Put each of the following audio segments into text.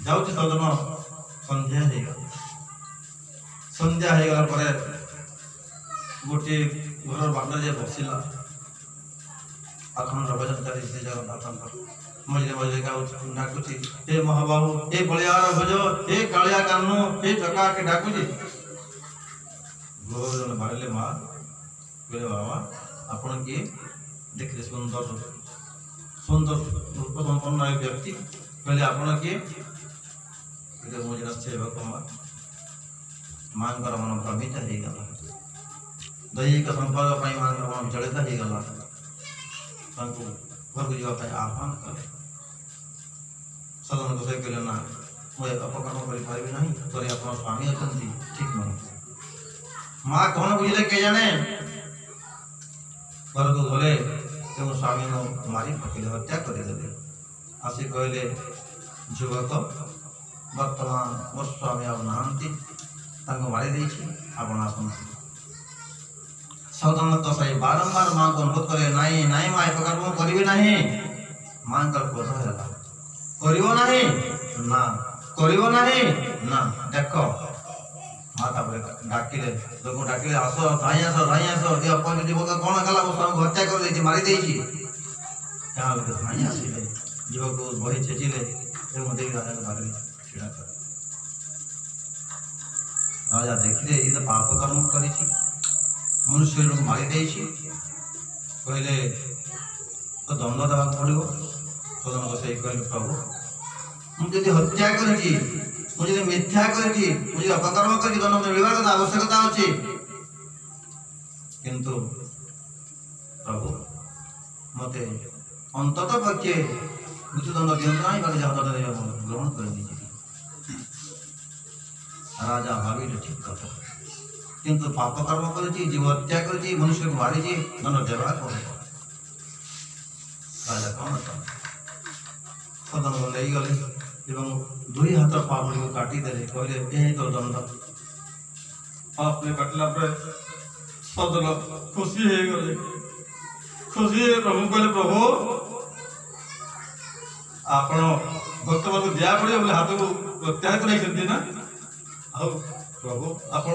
जाऊँ सदन संध्या हो गला संध्या हो गला पर गोटे घर बाटे बसला अखंड भजन श्री जगन्नाथ मझे मझे डाकुची हे महाबाहु हे बलियार भोज हे कालिया कानु हे चका के डाकुची गोवर्धन मारे माँ बोले बाबा आपण किए देखिए सुंदर सुंदर रूप संपन्न एक व्यक्ति कहले आपण किए मुझे सेवक माँ मन भ्रमित हो गला दैहिक संपर्क माँ मन विचलित हो गला घर को जावाई आह्वान कले सदन गोसाई कहले ना मुझे अपकर्म करें ना तो आप स्वामी अच्छा ठीक नहीं माँ कौन बुझे के जाने घर को गले तेणु स्वामी मारी पकड़े हत्या करदे आसी कहले युवक बर्तमान मो स्वामी आती मारी आप सदन कसाई बारंबार माँ को अनुरोध करे नाई नाई माँ एक कर्म करिवे नहीं माँ का क्रोध है करिवो नहीं ना करिवो नहीं ना देख माँ तापर डाकिले लोक डाकिले आस धाई आस ये अपन युवक कौन कला मो स्वामी हत्या कर देछि मारी देछि क्या लोग धाई आसिले युवक को बही छेचिले एवं देख राजा को मारे छिड़ा कर राजा देखिले ये तो पाप कर्म करिछि मनुष्य लोग मारी कहले तो दंड देवा पड़ो सदन गोसाई कहले प्रभु मुझे हत्या कर मिथ्या कर अपकर्म कर दंड मिलवा तो आवश्यकता अच्छी किंतु प्रभु मते अंतत पक्षे मृत्युदंड दिंतु ना ग्रहण कर राजा भावी ठीक कथा किंतु पाप कर्म कर जीव हत्या कर मनुष्य को मारी दंड देवा राजा कौन सदन ले गले दुई हाथ पापड़ी को काटिदे कहले यही तो दंड पापड़ी काटला सदन खुशी हो गले खुशी प्रभु कहले प्रभु आप भक्त मान दिया पड़े बोले हाथ को प्रत्याहृत नहीं ना आओ प्रभु आप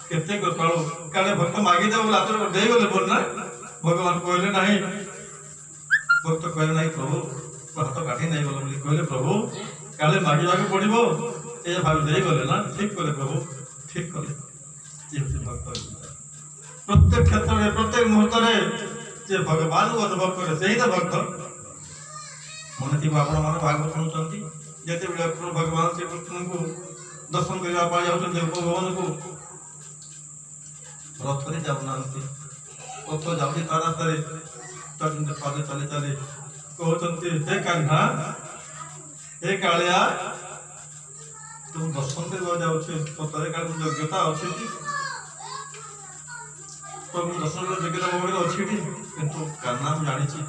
केते कृपालु काले भक्त मागी दे बोले हाथ दे गले बोल ना भगवान कहले नहीं भक्त कहले नहीं प्रभु हाथ काटी नहीं गल बोली कहले प्रभु काले मागिबा के पड़िबो ए भाव दे गले ना ठीक कले प्रभु ठीक कले ये भक्त प्रत्येक क्षेत्र में प्रत्येक मुहूर्त में जे भगवान को अनुभव करे सही तो भक्त मन थी आप भागवत शुणुंट जिते बड़े भगवान श्री कृष्ण को दर्शन करने भगवान को रथ रे जाऊना रथ जाऊँगी ता रास्ता पदे चली चली कहते हे कान्हा हे कालिया तुम दर्शन करवा जाऊे सतरे का योग्यता अच्छी प्रभु दर्शन योग्यता मोबाइल अच्छी किंतु कान्हा जानी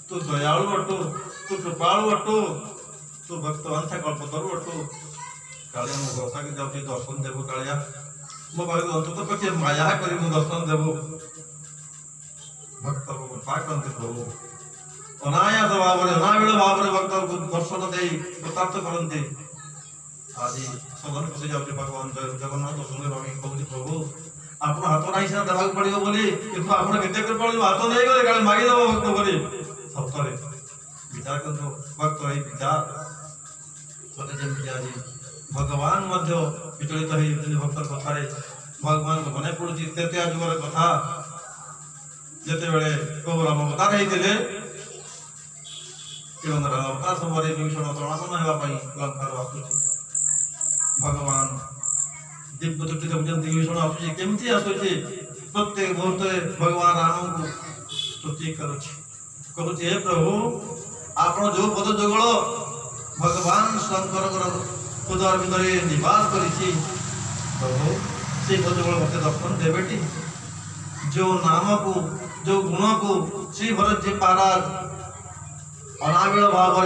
तू दयालु अटो तू कृपालु अटो तू भक्तवांछा कल्पतरु अटो कालिया मो भरोसा के जाऊँ दर्शन देव कालिया मो भाई अंत पक्षे माया कर दर्शन देव भक्त को कृपा करते प्रभु अनायास भाव अनाविल भाव भक्त को दर्शन दे कृतार्थ करते आज सदन पशि जाऊँ भगवान जगन्नाथ दर्शन कहूँ प्रभु आप हाथ ना सीना देवा पड़ो बोली किंतु आप हाथ नहीं गले काले मागिदेव भक्त बोली सप्तरे विचार कर भक्त विचार सते जमी आज भगवान विचलित भक्त कथार भगवान को मन पड़ू तेतिया जुगर कथा जिते बड़े प्रभु राम अवतार होते अवतार समय विभीषण तृणापन्न होगापी लंकार आसूँ भगवान दिव्य दृष्टि देखते विभीषण आसूँ केमती आसूँ प्रत्येक मुहूर्त भगवान राम को स्तुति करुचे हे प्रभु आप जो पद जुगल भगवान शंकर हृदय भितर निवास करी प्रभु से पद जुगल मत दर्शन देवेटी जो नाम को जो गुण को श्री भरत जी महाराज अनाविल भाव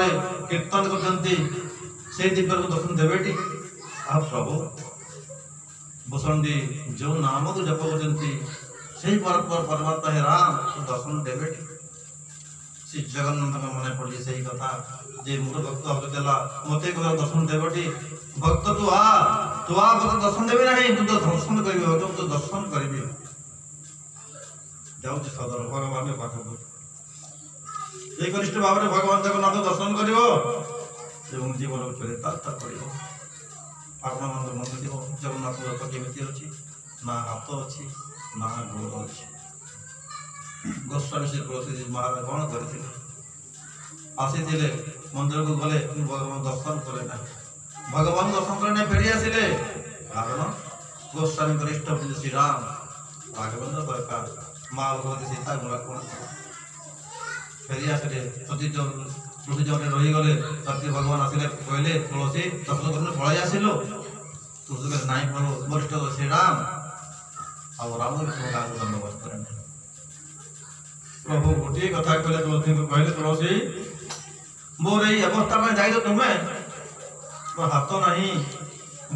कीर्तन करते दिव्य को दर्शन देवेटी आ प्रभु भूषण जी जो नाम को जप कर परमात्मा है राम तो दर्शन देवेटी श्री जगन्नाथ मन पड़ी से कथा कथा जे मोर भक्त हकला मते कथा दर्शन देवटी भक्त तू आ भक्त दर्शन देबे नहीं तू तो दर्शन करबे भक्त तो दर्शन करबे जाऊ सदर भगवान पाखक ये कनिष्ठ भाव में भगवान जगन्नाथ दर्शन करिवो एवं जीवन चरितार्थ करिवो आपण मन मन दियो जगन्नाथ रथ केमिति अछि ना हाथ अछि ना गोड़ अछि गोस्वामी श्री तुलसी महाराज कौन करते आसी मंदिर को गले भगवान दर्शन कले ना भगवान दर्शन करने फेरी आसिले कारण गोस्वामी कनिष्ठ श्री राम राघवेंद्र सरकार माँ भगवती सीता गुणा कौन फेरी आसिले तुलसी जन रही गले सत्य भगवान आसिले कहले तुलसी दर्शन करने पळाई आसिलो तुलसी कहले नाई प्रभु वरिष्ठ श्री राम आ राम धन्यवाद करें प्रभु गोटे कथा कहले तुलसी को कहले तुलसी मोर ये अवस्था में जाई तो तुम्हें मोर हाथ नहीं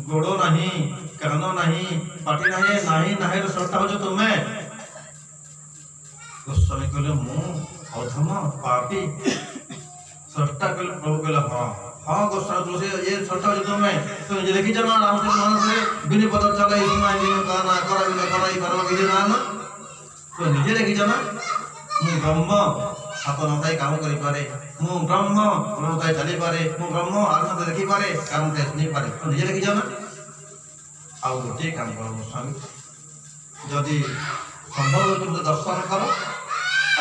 गोड़ नहीं कान नहीं पाटी नहीं नहीं नहीं तो सट्टा हो तुम्हें गोस्वामी कहले मु अधम पापी सट्टा कहले प्रभु कहले हाँ हाँ गोस्वामी तुलसी ये सट्टा हो तुम्हें तो ये देखी जना रामचंद्र मानस रे बिनि पद चले सुनाई दिन गाना कराई कराई करवा विधि नान तो निजे देखी जना मु ब्रह्म हाथ नथाई काम करि पारे मु ब्रह्म नथाई चली पारे मु ब्रह्म आत्मा देखि पारे काम ते सुनि पारे तो निजे देखि जाना आ गोटे काम करो स्वामी जदि संभव हो तुम दर्शन करो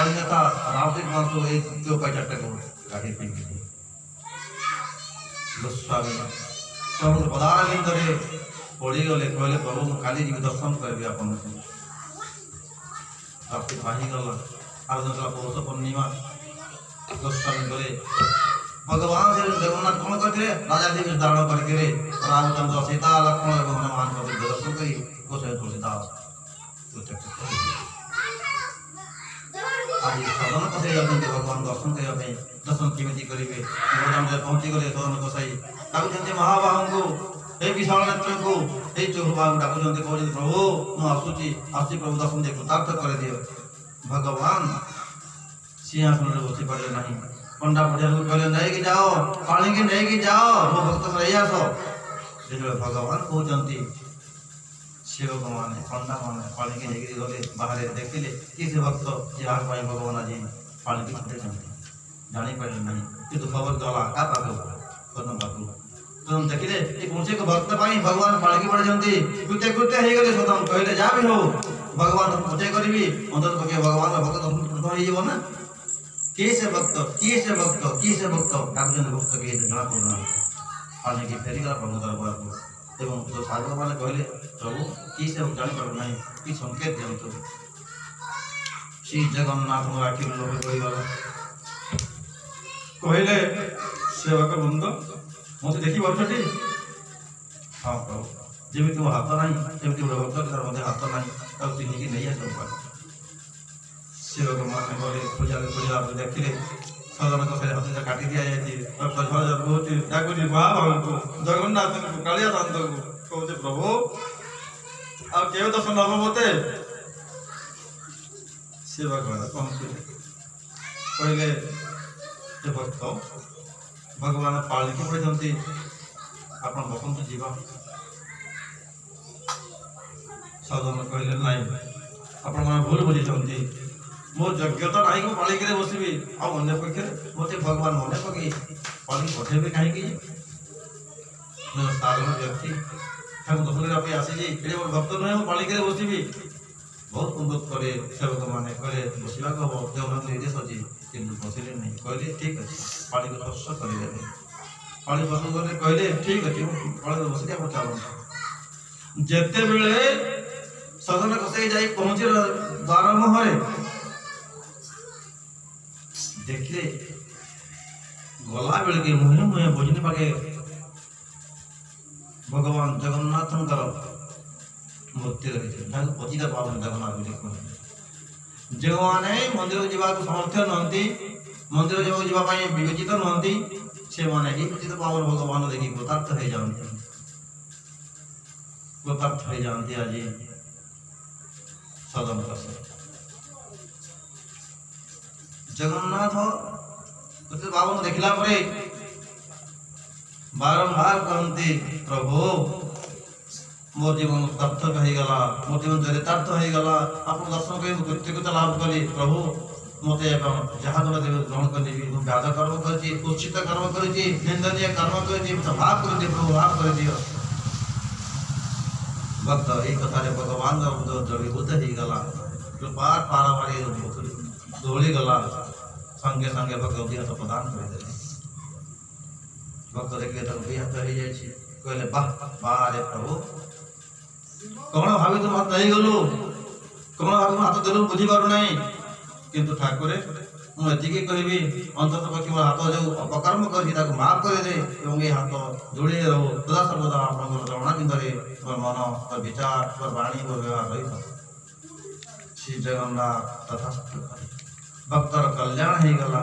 अन्यथा रामचंद्र मान तो एक जो पैटा को गाड़ी पी गोस्वामी समुद्र पदार गिंदरे पड़ी गले कहले प्रभु मु काली जी दर्शन करबी आपन आपके पाही गला आराधना पौष पूर्णिमा गोस्वामी गले भगवान से जगन्नाथ कौन करते राजा जी धारण करके रामचंद्र सीता लक्ष्मण एवं हनुमान को दर्शन करी गोस्वामी तुलसीदास आज सदन कसे जाते भगवान दर्शन करने दर्शन केमिति करेंगे गोदाम से पहुंची गले सदन कसाई डाकुचंती महाबाहु को हे विशाल नेत्र को हे चौबाहु डाकुचंती कहते प्रभु मु आसुची प्रभु दर्शन दे कृतार्थ कर दियो भगवान सिंहासन में बसी पारे नहीं पंडा पुजारी को कहले नहीं कि जाओ पानी के नहीं कि जाओ मो भक्त रही आसो जो भगवान कहते सेवक माने पंडा माने पानी के नहीं गले बाहर देखिले किस भक्त जहाँ पाई भगवान आज पानी की छुटे जानी पारे नहीं किंतु खबर गला का पाके कदम पाकु तुम देखिले कि कौन से भक्त पाई भगवान पानी की पड़ जाती कुते कुते हे गले सदम कहले जा भी हो भगवान पूजा करी अंदर पके भगवान भक्त हो ना के से भक्त डाकजन भक्त के जना पड़ना पानी की फेरी गला प्रभु दरबार को एवं जो साधु माने कहले प्रभु की से जानि पार नहीं कि संकेत दियंतु श्री जगन्नाथ राखी लोक कहि गला कहले सेवक बंद मते देखि बरछटी हां प्रभु जेमिति मो हाथ नहीं जेमिति बड़ भक्त तार मते हाथ नहीं तब तिनी की नहीं आसो पार सेवक माने बोले पूजा देखिले सदन को से हाथ से काटी दिया जाती और प्रभु बहुत डाकुनी महाभाव को जगन्नाथ को कालिया दांत को कहते प्रभु आ केव दर्शन हबो मते सेवक वाला पहुंचे कहले जे भक्त भगवान पालिकी पड़े आपण बसंत जीवा सदन कहले नहीं आपण मन भूल बुझी मो योग्यता नहीं को पालिकी बसबी अन्य पक्ष मत भगवान मन पकई पालिकी पठेबे कहीं साधारण व्यक्ति दर्शन करने आसी मोर भक्त नुहे पालिकी बसबी बहुत अनुरोध करे सेवक मैंने कहले बसवा हम जगन्नाथ निर्देश अच्छी कितु बसले नहीं कहले ठीक अच्छे पाली को स्पर्श करदे पाली पसंद करते कहले ठीक अच्छे पाली बसले आप चलते जिते बेले सदन कसे जाई पहुंचे द्वार मुहरे देखले गला बेल के मुहे मुहे भोजनी पाके भगवान जगन्नाथ मूर्ति रही पतिता पावन जगन्नाथ जो मैंने मंदिर को जावाक समर्थ नुहति मंदिर जावाई विवेचित नुहति से मैंने ही पतिता पावन भगवान देखी कृतार्थ हो जाती आज सदन जगन्नाथ बाबा देखला परे बारंबार कहते प्रभु मोर जीवन सार्थक हो गला, मोर जीवन चरितार्थ हो गला, आप दर्शन कर कृतज्ञता लाभ कली प्रभु मते जहाँ तुम देव ग्रहण कर व्याध कर्म कर कुत्सित कर्म कर निंदनीय कर्म कर भाव कर दिए प्रभु भाव कर दियो। भक्त एक कथा भगवान द्रवीभूत हो गला कृपा पारावारी दौड़ी गला संगे संगे भक्त हाथ प्रदान कर भक्त देखिए तो हाथ हो जाए कहले बाह बारे प्रभु कौन भावी तुम हाथ नहीं गलु कौन भावी हाथ देलु बुझी पार ना किंतु ठाकुर मुझे कहबी अंतत पक्षी मोर हाथ जो अपकर्म कर माफ कर दे ये हाथ जोड़े रहो सदा सर्वदा आप चरणाचिंतन मोर मन मोर विचार मोर वाणी मोर व्यवहार रही था। श्री जगन्नाथ तथा भक्तर कल्याण हो गला।